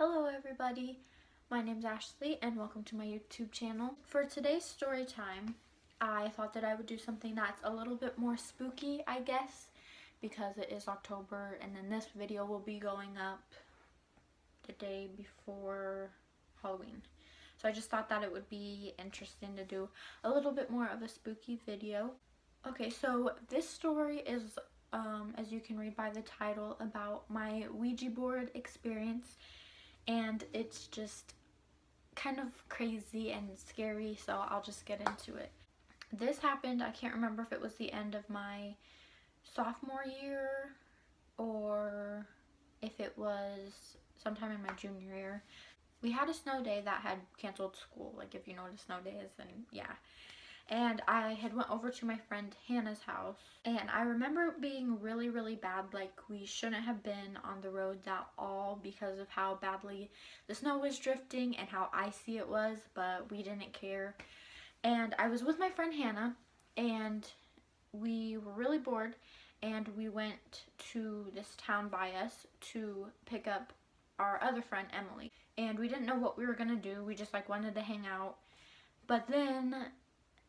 Hello everybody, my name's Ashley and welcome to my YouTube channel. For today's story time, I thought that I would do something that's a little bit more spooky, I guess, because it is October and then this video will be going up the day before Halloween. So I just thought that it would be interesting to do a little bit more of a spooky video. Okay, so this story is, as you can read by the title, about my Ouija board experience. And it's just kind of crazy and scary, so I'll just get into it. This happened, I can't remember if it was the end of my sophomore year or if it was sometime in my junior year. We had a snow day that had canceled school, like if you know what a snow day is, then yeah. And I had went over to my friend Hannah's house, and I remember it being really bad. Like, we shouldn't have been on the roads at all because of how badly the snow was drifting and how icy it was, but we didn't care. And I was with my friend Hannah, and we were really bored, and we went to this town by us to pick up our other friend Emily. And we didn't know what we were gonna do, we just like wanted to hang out. But then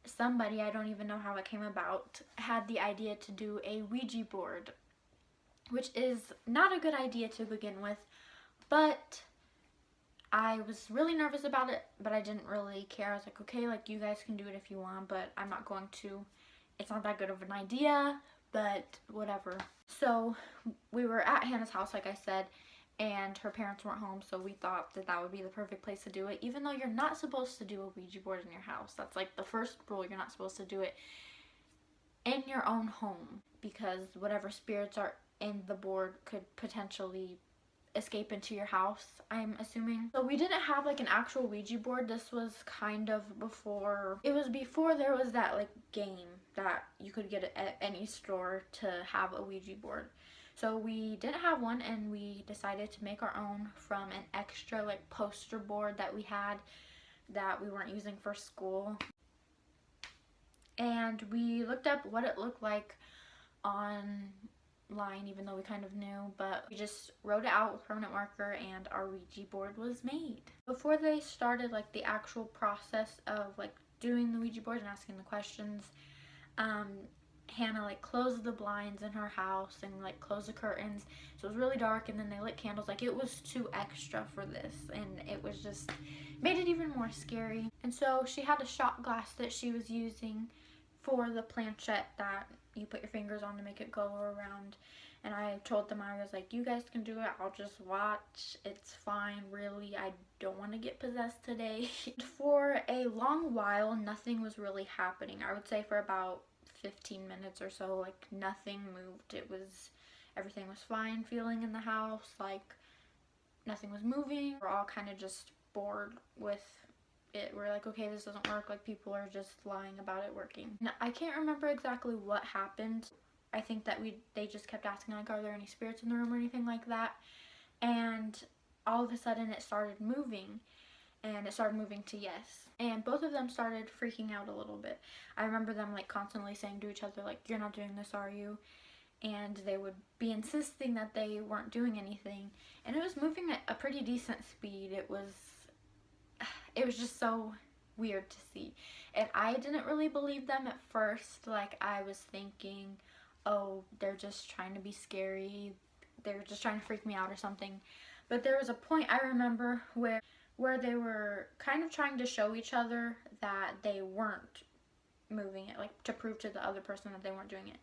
somebody, I don't even know how it came about, had the idea to do a Ouija board, which is not a good idea to begin with, but I was really nervous about it, but I didn't really care. I was like, okay, like, you guys can do it if you want, but I'm not going to. It's not that good of an idea, but whatever. So we were at Hannah's house, like I said, and her parents weren't home, so we thought that that would be the perfect place to do it, even though you're not supposed to do a Ouija board in your house. That's like the first rule, you're not supposed to do it in your own home, because whatever spirits are in the board could potentially escape into your house, I'm assuming. So we didn't have like an actual Ouija board. This was kind of before, it was before there was that like game that you could get at any store to have a Ouija board. So we didn't have one, and we decided to make our own from an extra like poster board that we had that we weren't using for school. And we looked up what it looked like online, even though we kind of knew, but we just wrote it out with permanent marker and our Ouija board was made. Before they started like the actual process of like doing the Ouija board and asking the questions, Hannah like closed the blinds in her house and like closed the curtains, so it was really dark, and then they lit candles. Like, it was too extra for this, and it was just made it even more scary. And so she had a shot glass that she was using for the planchette that you put your fingers on to make it go around. And I told them, I was like, you guys can do it, I'll just watch, it's fine, really, I don't want to get possessed today. For a long while, nothing was really happening. I would say for about 15 minutes or so, like, nothing moved. Everything was fine feeling in the house, like nothing was moving. We're all kind of just bored with it. We're like, okay, this doesn't work, like, people are just lying about it working. Now, I can't remember exactly what happened. I think that they just kept asking, like, are there any spirits in the room or anything like that, and all of a sudden it started moving. And it started moving to yes. And both of them started freaking out a little bit. I remember them like constantly saying to each other, like, you're not doing this, are you? And they would be insisting that they weren't doing anything. And it was moving at a pretty decent speed. It was just so weird to see. And I didn't really believe them at first. Like, I was thinking, oh, they're just trying to be scary. They're just trying to freak me out or something. But there was a point I remember where they were kind of trying to show each other that they weren't moving it, like to prove to the other person that they weren't doing it.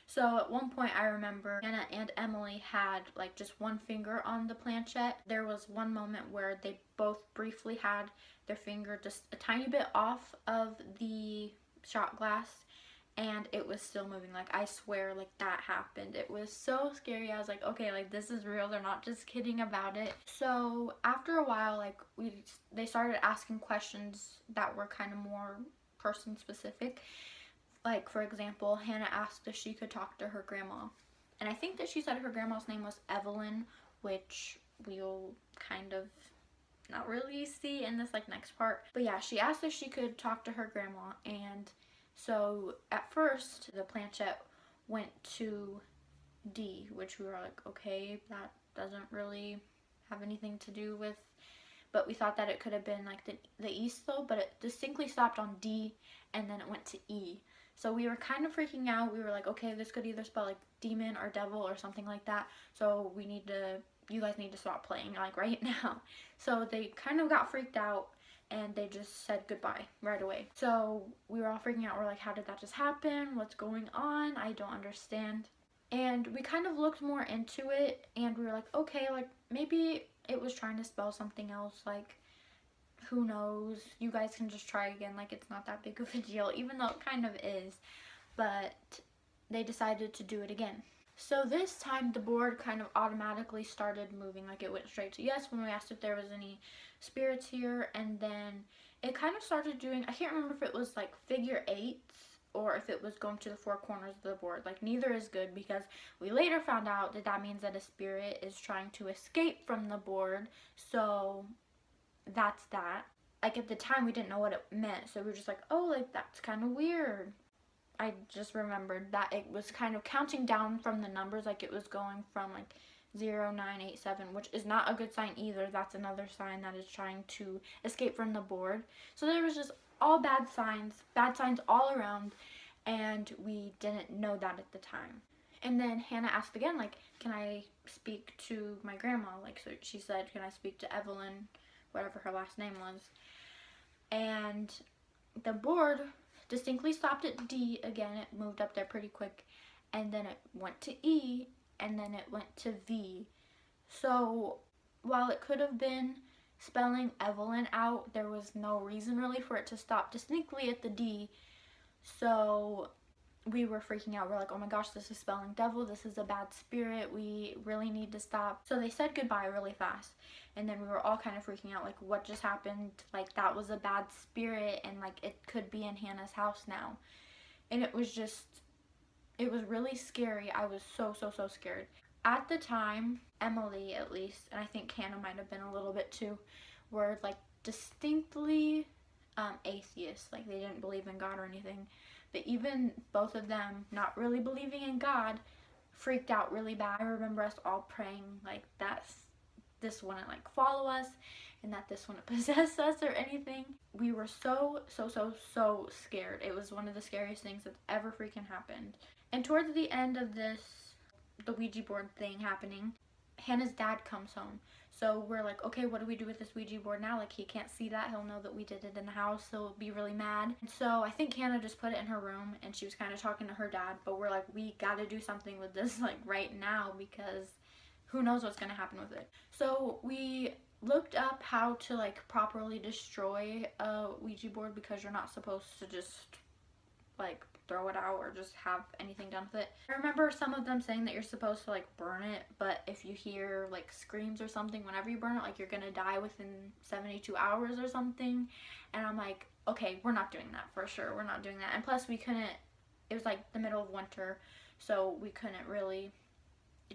So at one point I remember Anna and Emily had like just one finger on the planchette. There was one moment where they both briefly had their finger just a tiny bit off of the shot glass, and it was still moving. Like, I swear, like, that happened. It was so scary. I was like, okay, like, this is real. They're not just kidding about it. So after a while, like, they started asking questions that were kind of more person specific. Like, for example, Hannah asked if she could talk to her grandma, and I think that she said her grandma's name was Evelyn, which we'll kind of not really see in this like next part. But yeah, she asked if she could talk to her grandma, and so at first the planchette went to D, which we were like, okay, that doesn't really have anything to do with, but we thought that it could have been like the east though, but it distinctly stopped on D and then it went to E. So we were kind of freaking out. We were like, okay, this could either spell like demon or devil or something like that. So you guys need to stop playing like right now. So they kind of got freaked out and they just said goodbye right away. So we were all freaking out. We're like, how did that just happen? What's going on? I don't understand. And we kind of looked more into it and we were like, okay, like maybe it was trying to spell something else, like who knows, you guys can just try again, like it's not that big of a deal, even though it kind of is. But they decided to do it again. So this time the board kind of automatically started moving, like it went straight to yes when we asked if there was any spirits here, and then it kind of started doing, I can't remember if it was like figure eights or if it was going to the four corners of the board. Like neither is good, because we later found out that that means that a spirit is trying to escape from the board. So that's that. Like at the time we didn't know what it meant, so we were just like, oh, like that's kind of weird. I just remembered that it was kind of counting down from the numbers, like it was going from like 0, 9, 8, 7, which is not a good sign either. That's another sign that is trying to escape from the board. So there was just all bad signs all around, and we didn't know that at the time. And then Hannah asked again, like, can I speak to my grandma? Like, so she said, can I speak to Evelyn, whatever her last name was. And the board distinctly stopped at D again. It moved up there pretty quick, and then it went to E, and then it went to V. So while it could have been spelling Evelyn out, there was no reason really for it to stop distinctly at the D. So we were freaking out. We're like, oh my gosh, this is spelling devil, this is a bad spirit, we really need to stop. So they said goodbye really fast, and then we were all kind of freaking out, like what just happened? Like that was a bad spirit, and like it could be in Hannah's house now. And it was really scary. I was so scared. At the time, Emily at least, and I think Hannah might have been a little bit too, were like distinctly atheists. Like they didn't believe in God or anything. But even both of them not really believing in God freaked out really bad. I remember us all praying like that this wouldn't like follow us and that this wouldn't possess us or anything. We were so scared. It was one of the scariest things that's ever freaking happened. And towards the end of the Ouija board thing happening, Hannah's dad comes home. So we're like, okay, what do we do with this Ouija board now? Like he can't see that. He'll know that we did it in the house. He'll be really mad. And so I think Hannah just put it in her room and she was kind of talking to her dad. But we're like, we got to do something with this like right now, because who knows what's going to happen with it. So we looked up how to like properly destroy a Ouija board, because you're not supposed to just like throw it out or just have anything done with it. I remember some of them saying that you're supposed to like burn it, but if you hear like screams or something whenever you burn it, like you're gonna die within 72 hours or something. And I'm like, okay, we're not doing that for sure. We're not doing that. And plus we couldn't, it was like the middle of winter, so we couldn't really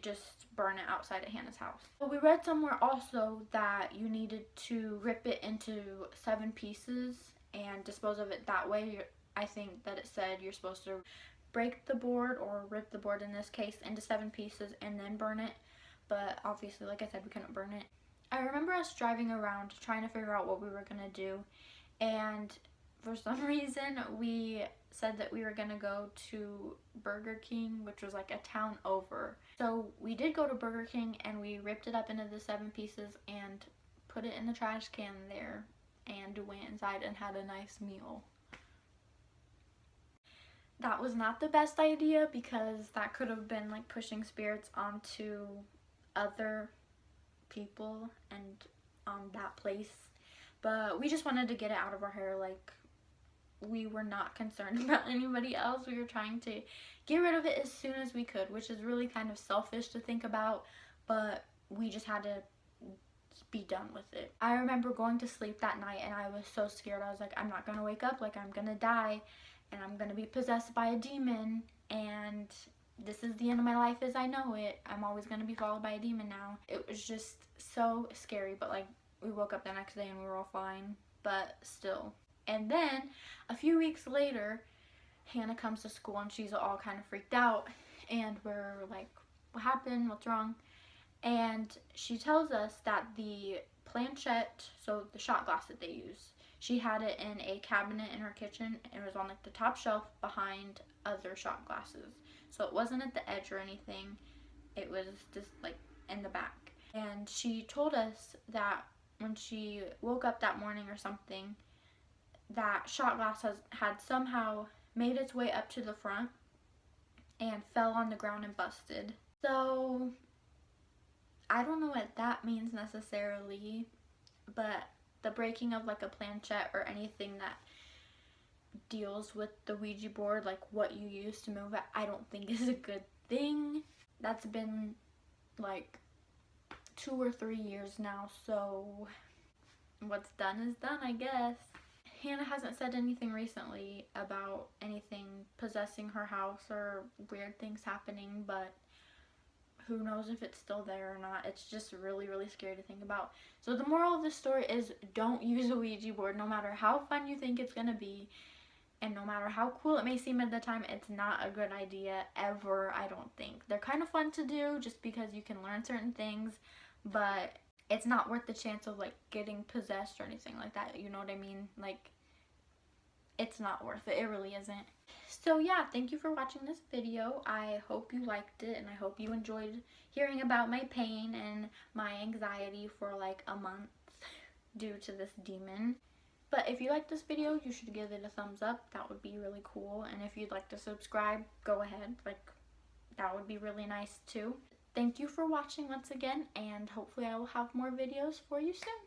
just burn it outside of Hannah's house. But we read somewhere also that you needed to rip it into 7 pieces and dispose of it that way. I think that it said you're supposed to break the board, or rip the board in this case, into 7 pieces and then burn it. But obviously, like I said, we couldn't burn it. I remember us driving around trying to figure out what we were going to do. And for some reason, we said that we were going to go to Burger King, which was like a town over. So we did go to Burger King and we ripped it up into the 7 pieces and put it in the trash can there and went inside and had a nice meal. That was not the best idea, because that could have been like pushing spirits onto other people and on that place. But we just wanted to get it out of our hair. Like, we were not concerned about anybody else. We were trying to get rid of it as soon as we could, which is really kind of selfish to think about, but we just had to be done with it. I remember going to sleep that night and I was so scared. I was like, I'm not gonna wake up, like I'm gonna die and I'm gonna be possessed by a demon, and this is the end of my life as I know it. I'm always gonna be followed by a demon now. It was just so scary, but like we woke up the next day and we were all fine, but still. And then a few weeks later, Hannah comes to school and she's all kind of freaked out, and we're like, what happened? What's wrong? And she tells us that the planchette, so the shot glass that they use, she had it in a cabinet in her kitchen. It was on like the top shelf behind other shot glasses. So it wasn't at the edge or anything. It was just like in the back. And she told us that when she woke up that morning or something, that shot glass had somehow made its way up to the front and fell on the ground and busted. So I don't know what that means necessarily, but the breaking of like a planchette or anything that deals with the Ouija board, like what you use to move it, I don't think is a good thing. That's been like 2 or 3 years now, so what's done is done, I guess. Hannah hasn't said anything recently about anything possessing her house or weird things happening, but who knows if it's still there or not. It's just really, really scary to think about. So the moral of the story is don't use a Ouija board, no matter how fun you think it's going to be. And no matter how cool it may seem at the time, it's not a good idea ever, I don't think. They're kind of fun to do just because you can learn certain things, but it's not worth the chance of like getting possessed or anything like that. You know what I mean? Like, it's not worth it. It really isn't. So yeah, thank you for watching this video. I hope you liked it, and I hope you enjoyed hearing about my pain and my anxiety for like a month due to this demon. But if you like this video, you should give it a thumbs up. That would be really cool. And if you'd like to subscribe, go ahead. Like, that would be really nice too. Thank you for watching once again, and hopefully I will have more videos for you soon.